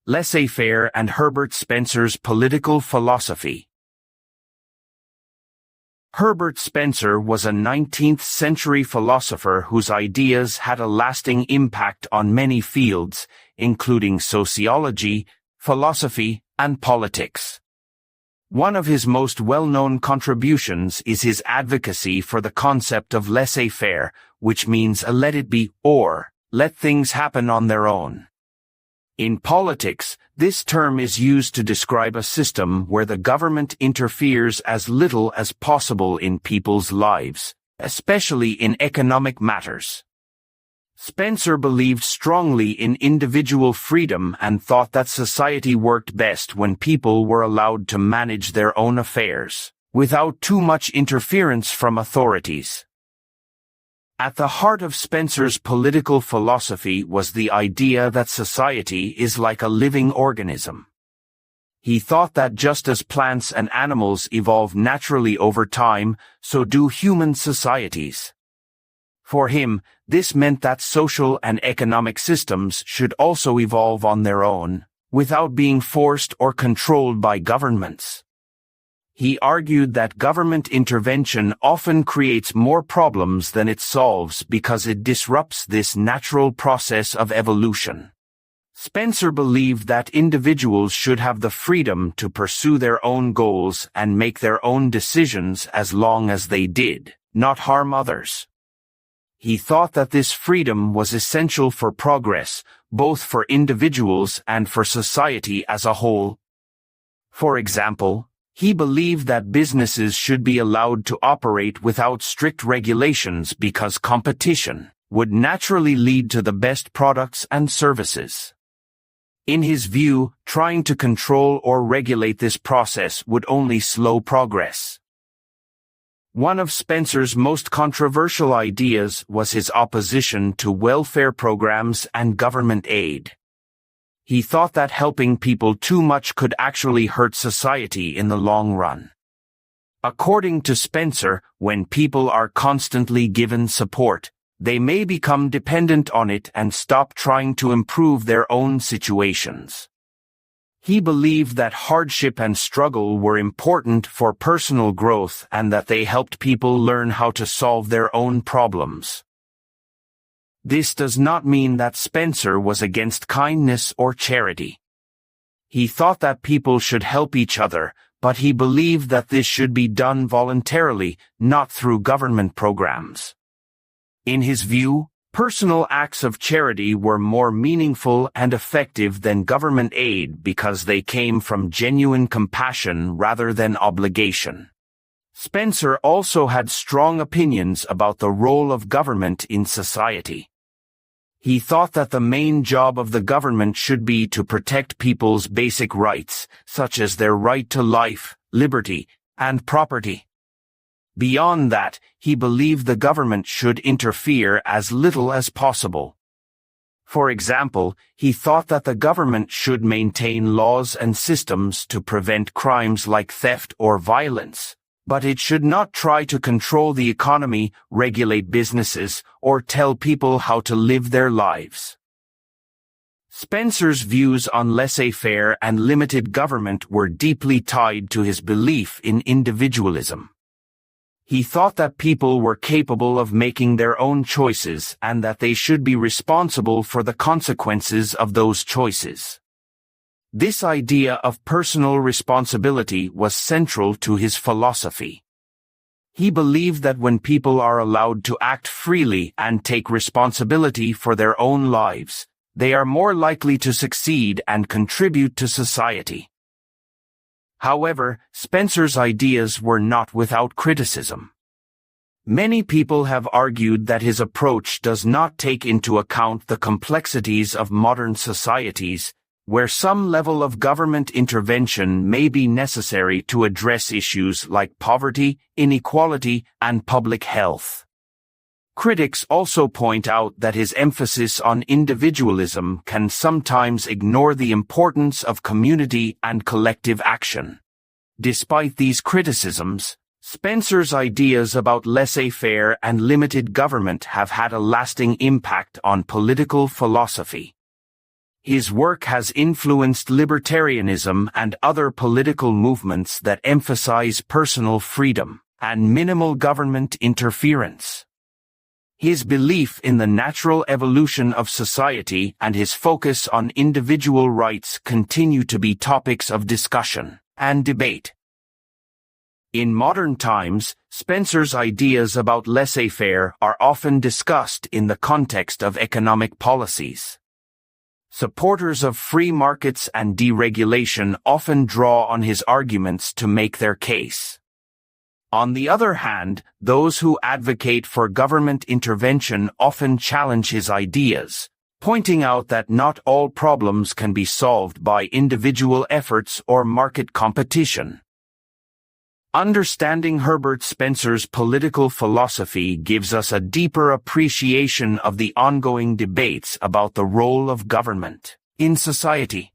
Laissez-faire and Herbert Spencer's political philosophy. Herbert Spencer was a 19th-century philosopher whose ideas had a lasting impact on many fields, including sociology, philosophy, and politics. One of his most well-known contributions is his advocacy for the concept of laissez-faire, which means a let it be, or let things happen on their own. In politics, this term is used to describe a system where the government interferes as little as possible in people's lives, especially in economic matters. Spencer believed strongly in individual freedom and thought that society worked best when people were allowed to manage their own affairs, without too much interference from authorities. At the heart of Spencer's political philosophy was the idea that society is like a living organism. He thought that just as plants and animals evolve naturally over time, so do human societies. For him, this meant that social and economic systems should also evolve on their own, without being forced or controlled by governments. He argued that government intervention often creates more problems than it solves because it disrupts this natural process of evolution. Spencer believed that individuals should have the freedom to pursue their own goals and make their own decisions as long as they did not harm others. He thought that this freedom was essential for progress, both for individuals and for society as a whole. For example, he believed that businesses should be allowed to operate without strict regulations because competition would naturally lead to the best products and services. In his view, trying to control or regulate this process would only slow progress. One of Spencer's most controversial ideas was his opposition to welfare programs and government aid. He thought that helping people too much could actually hurt society in the long run. According to Spencer, when people are constantly given support, they may become dependent on it and stop trying to improve their own situations. He believed that hardship and struggle were important for personal growth and that they helped people learn how to solve their own problems. This does not mean that Spencer was against kindness or charity. He thought that people should help each other, but he believed that this should be done voluntarily, not through government programs. In his view, personal acts of charity were more meaningful and effective than government aid because they came from genuine compassion rather than obligation. Spencer also had strong opinions about the role of government in society. He thought that the main job of the government should be to protect people's basic rights, such as their right to life, liberty, and property. Beyond that, he believed the government should interfere as little as possible. For example, he thought that the government should maintain laws and systems to prevent crimes like theft or violence, but it should not try to control the economy, regulate businesses, or tell people how to live their lives. Spencer's views on laissez-faire and limited government were deeply tied to his belief in individualism. He thought that people were capable of making their own choices and that they should be responsible for the consequences of those choices. This idea of personal responsibility was central to his philosophy. He believed that when people are allowed to act freely and take responsibility for their own lives, they are more likely to succeed and contribute to society. However, Spencer's ideas were not without criticism. Many people have argued that his approach does not take into account the complexities of modern societies, where some level of government intervention may be necessary to address issues like poverty, inequality, and public health. Critics also point out that his emphasis on individualism can sometimes ignore the importance of community and collective action. Despite these criticisms, Spencer's ideas about laissez-faire and limited government have had a lasting impact on political philosophy. His work has influenced libertarianism and other political movements that emphasize personal freedom and minimal government interference. His belief in the natural evolution of society and his focus on individual rights continue to be topics of discussion and debate. In modern times, Spencer's ideas about laissez-faire are often discussed in the context of economic policies. Supporters of free markets and deregulation often draw on his arguments to make their case. On the other hand, those who advocate for government intervention often challenge his ideas, pointing out that not all problems can be solved by individual efforts or market competition. Understanding Herbert Spencer's political philosophy gives us a deeper appreciation of the ongoing debates about the role of government in society.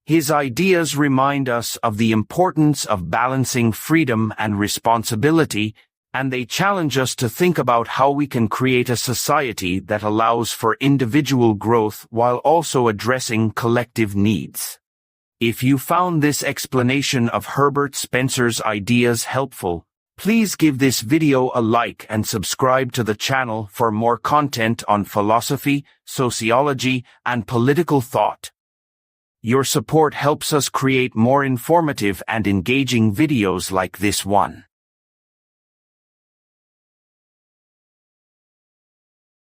His ideas remind us of the importance of balancing freedom and responsibility, and they challenge us to think about how we can create a society that allows for individual growth while also addressing collective needs. If you found this explanation of Herbert Spencer's ideas helpful, please give this video a like and subscribe to the channel for more content on philosophy, sociology, and political thought. Your support helps us create more informative and engaging videos like this one.